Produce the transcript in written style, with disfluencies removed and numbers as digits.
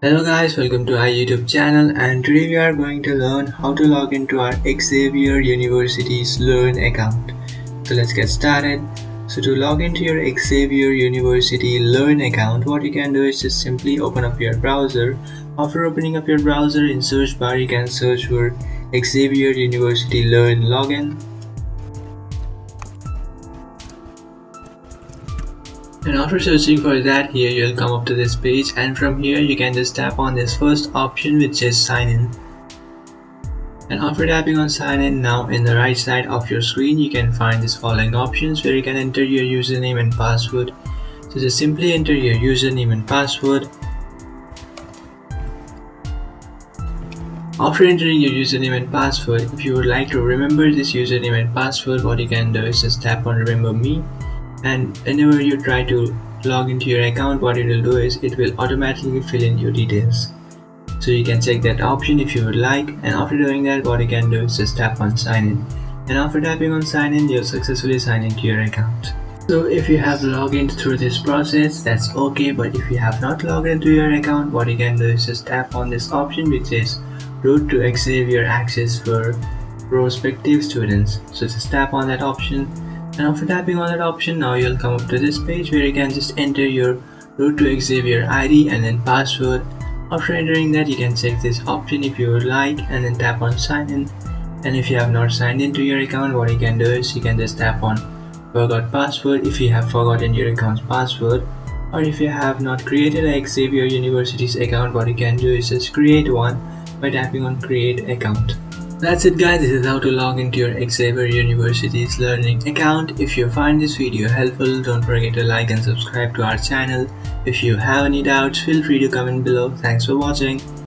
Hello guys, welcome to our YouTube channel, and today we are going to learn how to log into our Xavier University's Learn account. So let's get started. So to log into your Xavier University Learn account, what you can do is just simply open up your browser. After opening up your browser, in search bar you can search for Xavier University Learn login. And after searching for that, here you'll come up to this page, and from here you can just tap on this first option which is sign in. And after tapping on sign in, now in the right side of your screen you can find these following options where you can enter your username and password. So just simply enter your username and password. After entering your username and password, if you would like to remember this username and password, what you can do is just tap on remember me. And whenever you try to log into your account, what it will do is it will automatically fill in your details. So you can check that option if you would like, and after doing that, what you can do is just tap on sign in. And after tapping on sign in, you'll successfully sign into your account. So if you have logged in through this process, that's okay, but if you have not logged into your account, what you can do is just tap on this option which is route to Xavier access for prospective students. So just tap on that option. And after tapping on that option, now you'll come up to this page where you can just enter your root to Xavier ID and then password. After entering that, you can check this option if you would like and then tap on sign in. And if you have not signed into your account, what you can do is you can just tap on forgot password if you have forgotten your account's password. Or if you have not created a Xavier University's account, what you can do is just create one by tapping on create account. That's it guys, this is how to log into your Xavier University's learning account. If you find this video helpful, don't forget to like and subscribe to our channel. If you have any doubts, feel free to comment below. Thanks for watching.